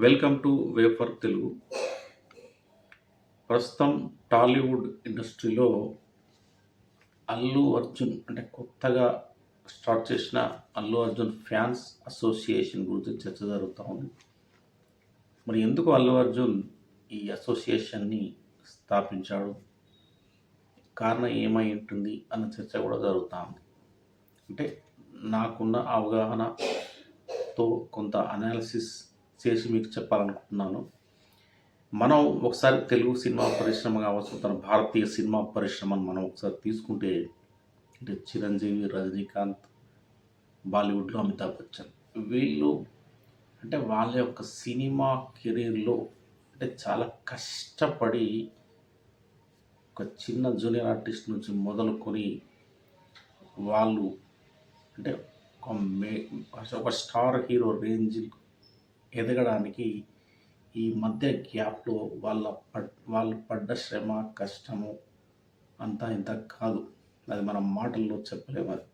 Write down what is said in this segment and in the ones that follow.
Welcome to wafer Telugu. ప్రస్తుతం టాలీవుడ్ ఇండస్ట్రీలో అల్లు అర్జున్ అంటే కొత్తగా స్టార్ట్ చేసిన అల్లు అర్జున్ ఫ్యాన్స్ అసోసియేషన్ గురించి చర్చ జరుగుతూ ఉంది. మరి ఎందుకు అల్లు అర్జున్ ఈ అసోసియేషన్ని స్థాపించాడు, కారణం ఏమై ఉంటుంది అన్న చర్చ కూడా జరుగుతూ ఉంది. అంటే నాకున్న అవగాహనతో కొంత అనాలిసిస్ చేసి మీకు చెప్పాలనుకుంటున్నాను. మనం ఒకసారి తెలుగు సినిమా పరిశ్రమ కావచ్చు, తన భారతీయ సినిమా పరిశ్రమను మనం ఒకసారి తీసుకుంటే అంటే చిరంజీవి, రజనీకాంత్, బాలీవుడ్లో అమితాబ్ బచ్చన్, వీళ్ళు అంటే వాళ్ళ యొక్క సినిమా కెరీర్లో అంటే చాలా కష్టపడి ఒక చిన్న జూనియర్ ఆర్టిస్ట్ నుంచి మొదలుకొని వాళ్ళు అంటే ఒక మే ఒక స్టార్ హీరో రేంజ్ ఎదగడానికి ఈ మధ్య గ్యాప్లో వాళ్ళు పడ్డ శ్రమ, కష్టము అంతా ఇంత కాదు. అది మనం మాటల్లో చెప్పలేము. అది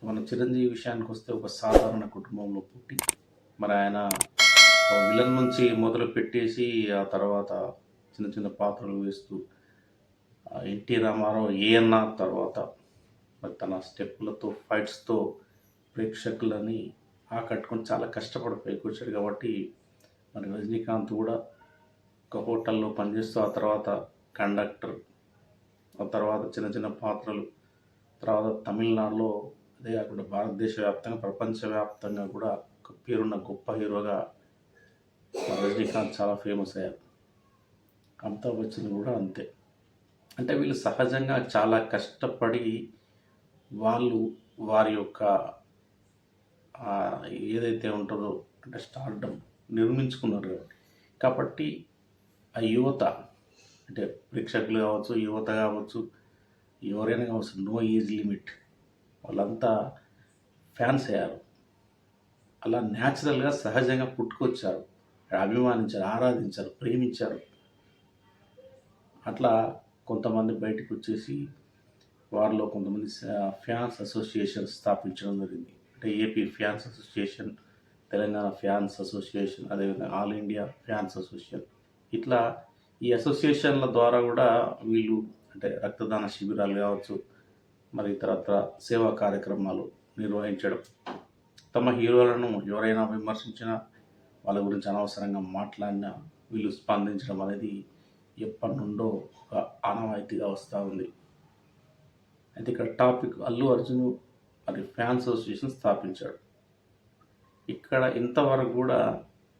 మన చిరంజీవి విషయానికి వస్తే ఒక సాధారణ కుటుంబంలో పుట్టి మరి ఆయన విలన్ నుంచి మొదలు పెట్టేసి ఆ తర్వాత చిన్న చిన్న పాత్రలు వేస్తూ ఎన్టీ రామారావు ఏఎన్ఆర్ తర్వాత మరి తన స్టెప్పులతో ఫైట్స్తో ప్రేక్షకులని ఆకట్టుకొని చాలా కష్టపడి పైకి వచ్చాడు. కాబట్టి మరి రజనీకాంత్ కూడా ఒక హోటల్లో పనిచేస్తూ ఆ తర్వాత కండక్టర్, ఆ తర్వాత చిన్న చిన్న పాత్రలు, తర్వాత తమిళనాడులో అదే కాకుండా భారతదేశ వ్యాప్తంగా ప్రపంచవ్యాప్తంగా కూడా ఒక పేరున్న గొప్ప హీరోగా రజనీకాంత్ చాలా ఫేమస్ అయ్యారు. అమితాబ్ బచ్చన్ కూడా అంతే. అంటే వీళ్ళు సహజంగా చాలా కష్టపడి వాళ్ళు వారి యొక్క ఏదైతే ఉంటుందో అంటే స్టార్డమ్ నిర్మించుకున్నారు. కాబట్టి ఆ యువత అంటే ప్రేక్షకులు కావచ్చు, యువత కావచ్చు, ఎవరైనా కావచ్చు, నో ఏజ్ లిమిట్, వాళ్ళంతా ఫ్యాన్స్ అయ్యారు. అలా న్యాచురల్గా సహజంగా పుట్టుకొచ్చారు, అభిమానించారు, ఆరాధించారు, ప్రేమించారు. అట్లా కొంతమంది బయటకు వచ్చేసి వారిలో కొంతమంది ఫ్యాన్స్ అసోసియేషన్ స్థాపించడం జరిగింది. అంటే AP fans association, Telangana fans association, అదేవిధంగా ఆల్ ఇండియా ఫ్యాన్స్ అసోసియేషన్. ఇట్లా ఈ అసోసియేషన్ల ద్వారా కూడా వీళ్ళు అంటే రక్తదాన శిబిరాలు కావచ్చు, మరి ఇతరత్ర సేవా కార్యక్రమాలు నిర్వహించడం, తమ హీరోలను ఎవరైనా విమర్శించినా, వాళ్ళ గురించి అనవసరంగా మాట్లాడినా వీళ్ళు స్పందించడం అనేది ఎప్పటి నుండో ఒక ఆనవాయితీగా వస్తూ ఉంది. అయితే ఇక్కడ టాపిక్ అల్లు అర్జున్ మరి ఫ్యాన్స్ అసోసియేషన్ స్థాపించాడు. ఇక్కడ ఇంతవరకు కూడా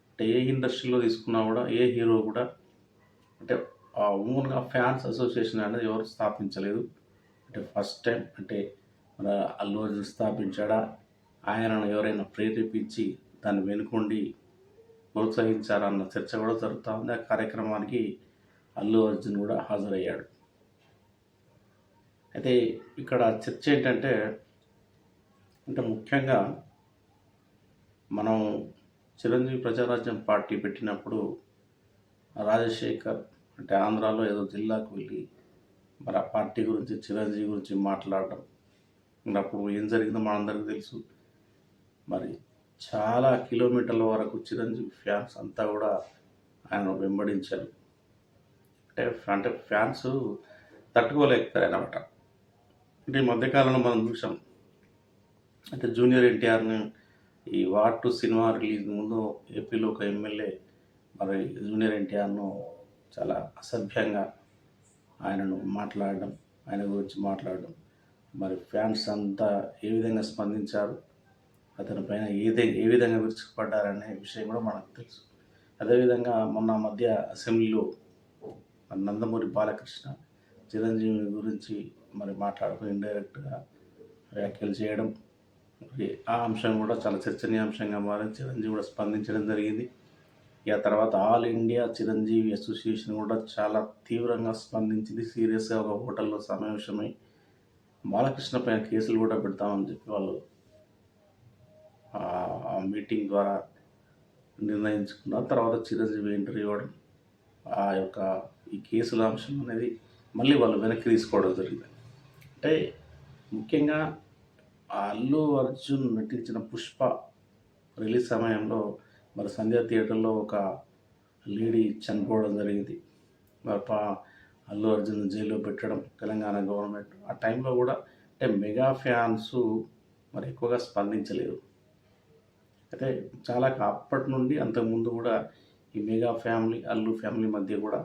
అంటే ఏ ఇండస్ట్రీలో తీసుకున్నా కూడా ఏ హీరో కూడా అంటే ఓన్గా ఫ్యాన్స్ అసోసియేషన్ అనేది ఎవరు స్థాపించలేదు. అంటే ఫస్ట్ టైం అంటే మన అల్లు అర్జున్ స్థాపించాడా, ఆయనను ఎవరైనా ప్రేరేపించి దాన్ని వెనుకొండి ప్రోత్సహించారన్న చర్చ కూడా జరుగుతూ ఉంది. ఆ కార్యక్రమానికి అల్లు అర్జున్ కూడా హాజరయ్యాడు. అయితే ఇక్కడ చర్చ ఏంటంటే అంటే ముఖ్యంగా మనం చిరంజీవి ప్రజారాజ్యం పార్టీ పెట్టినప్పుడు రాజశేఖర్ అంటే ఆంధ్రాలో ఏదో జిల్లాకు వెళ్ళి మరి ఆ పార్టీ గురించి, చిరంజీవి గురించి మాట్లాడడం, అప్పుడు ఏం జరిగిందో మనందరికీ తెలుసు. మరి చాలా కిలోమీటర్ల వరకు చిరంజీవి ఫ్యాన్స్ అంతా కూడా ఆయన వెంబడించారు. అంటే ఫ్యాన్స్ తట్టుకోలేకపోయారు అన్నమాట. అంటే ఈ మధ్యకాలంలో మనం చూసాం అంటే జూనియర్ ఎన్టీఆర్ని ఈ వార్ 2 సినిమా రిలీజ్ ముందు ఏపీలో ఒక ఎమ్మెల్యే మరి జూనియర్ ఎన్టీఆర్ను చాలా అసభ్యంగా ఆయనను మాట్లాడడం, ఆయన గురించి మాట్లాడడం, మరి ఫ్యాన్స్ అంతా ఏ విధంగా స్పందించారు, అతని పైన ఏ విధంగా విరుచుకుపడ్డారనే విషయం కూడా మనకు తెలుసు. అదేవిధంగా మొన్న మధ్య అసెంబ్లీలో నందమూరి బాలకృష్ణ చిరంజీవి గురించి మరి మాట్లాడుతూ ఇండైరెక్ట్గా వ్యాఖ్యలు చేయడం, మరి ఆ అంశం కూడా చాలా చర్చనీయాంశంగా మారింది. చిరంజీవి కూడా స్పందించడం జరిగింది. ఆ తర్వాత ఆల్ ఇండియా చిరంజీవి అసోసియేషన్ కూడా చాలా తీవ్రంగా స్పందించింది. సీరియస్గా ఒక హోటల్లో సమావేశమై బాలకృష్ణ పైన కేసులు కూడా పెడతామని చెప్పి వాళ్ళు ఆ మీటింగ్ ద్వారా నిర్ణయించుకున్నారు. తర్వాత చిరంజీవి ఇంటర్వ్యూ ఇవ్వడం, ఆ యొక్క ఈ కేసుల అంశం అనేది మళ్ళీ వాళ్ళు వెనక్కి తీసుకోవడం జరిగింది. అంటే ముఖ్యంగా అల్లు అర్జున్ నటించిన పుష్ప రిలీజ్ సమయంలో మరి సంధ్య థియేటర్లో ఒక లేడీ చనిపోవడం జరిగింది. మరి అల్లు అర్జున్ జైల్లో పెట్టడం తెలంగాణ గవర్నమెంట్ ఆ టైంలో కూడా అంటే మెగా ఫ్యాన్స్ మరి ఎక్కువగా స్పందించలేదు. అయితే చాలా అప్పటి నుండి అంతకుముందు కూడా ఈ మెగా ఫ్యామిలీ అల్లు ఫ్యామిలీ మధ్య కూడా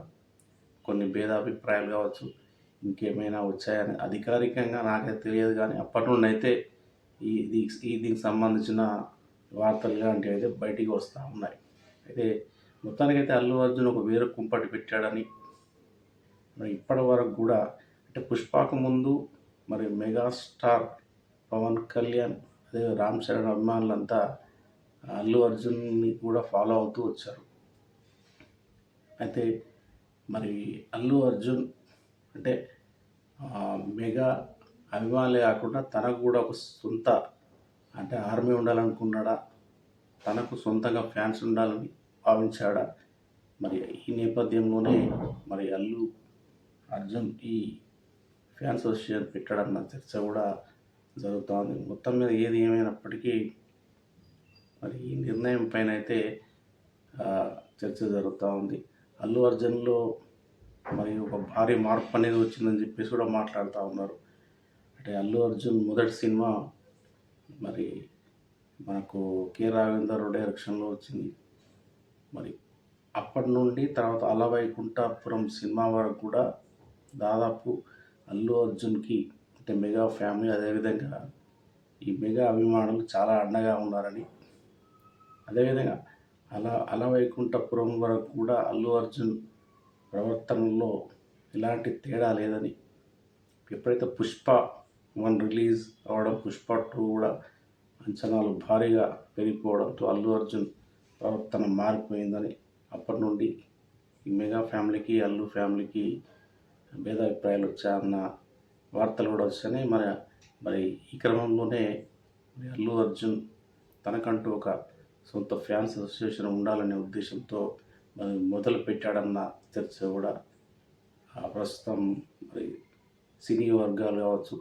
కొన్ని భేదాభిప్రాయాలు కావచ్చు, ఇంకేమైనా వచ్చాయని అధికారికంగా నాకైతే తెలియదు. కానీ అప్పటి నుండి అయితే దీనికి సంబంధించిన వార్తలు ఇలాంటివి అయితే బయటికి వస్తూ ఉన్నాయి. అయితే మొత్తానికైతే అల్లు అర్జున్ ఒక వేరే కుంపటి పెట్టాడని మరి ఇప్పటి వరకు కూడా అంటే పుష్పకు ముందు మరి మెగాస్టార్ పవన్ కళ్యాణ్ అదే రామ్ చరణ్ అభిమానులంతా అల్లు అర్జున్ని కూడా ఫాలో అవుతూ వచ్చారు. అయితే మరి అల్లు అర్జున్ అంటే మెగా అభిమానులే కాకుండా తనకు కూడా ఒక సొంత అంటే ఆర్మీ ఉండాలనుకున్నాడా, తనకు సొంతంగా ఫ్యాన్స్ ఉండాలని భావించాడా? మరి ఈ నేపథ్యంలోనే మరి అల్లు అర్జున్ ఈ ఫ్యాన్స్ అసోసియేషన్ పెట్టాడన్న చర్చ కూడా జరుగుతోంది. మొత్తం మీద ఏది ఏమైనప్పటికీ మరి ఈ నిర్ణయం పైన అయితే చర్చ జరుగుతూ ఉంది. అల్లు అర్జున్లో మరి ఒక భారీ మార్పు అనేది వచ్చిందని చెప్పేసి కూడా మాట్లాడుతూ ఉన్నారు. అంటే అల్లు అర్జున్ మొదటి సినిమా మరి మనకు కె రాఘవేందర్ డైరెక్షన్లో వచ్చింది. మరి అప్పటి నుండి తర్వాత అలవైకుంఠపురం సినిమా వరకు కూడా దాదాపు అల్లు అర్జున్కి అంటే మెగా ఫ్యామిలీ అదేవిధంగా ఈ మెగా అభిమానులు చాలా అండగా ఉన్నారని, అదేవిధంగా అలవైకుంఠపురం వరకు కూడా అల్లు అర్జున్ ప్రవర్తనలో ఎలాంటి తేడా లేదని, ఎప్పుడైతే పుష్ప 1 రిలీజ్ అవ్వడం పుష్ప 2 కూడా అంచనాలు భారీగా పెరిగిపోవడంతో అల్లు అర్జున్ ప్రవర్తన మారిపోయిందని, అప్పటి నుండి ఈ మెగా ఫ్యామిలీకి అల్లు ఫ్యామిలీకి భేదాభిప్రాయాలు వచ్చాయన్న వార్తలు కూడా వచ్చాయి. మరి ఈ క్రమంలోనే అల్లు అర్జున్ తనకంటూ ఒక సొంత ఫ్యాన్స్ అసోసియేషన్ ఉండాలనే ఉద్దేశంతో మరి మొదలు పెట్టాడన్న చర్చ కూడా ప్రస్తుతం మరి సినీ వర్గాలు కావచ్చు,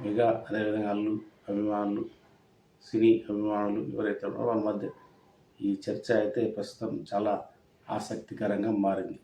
మెగా అదేవిధంగా అల్లు అభిమానులు, సినీ అభిమానులు ఎవరైతే ఉన్నారో వాళ్ళ మధ్య ఈ చర్చ అయితే ప్రస్తుతం చాలా ఆసక్తికరంగా మారింది.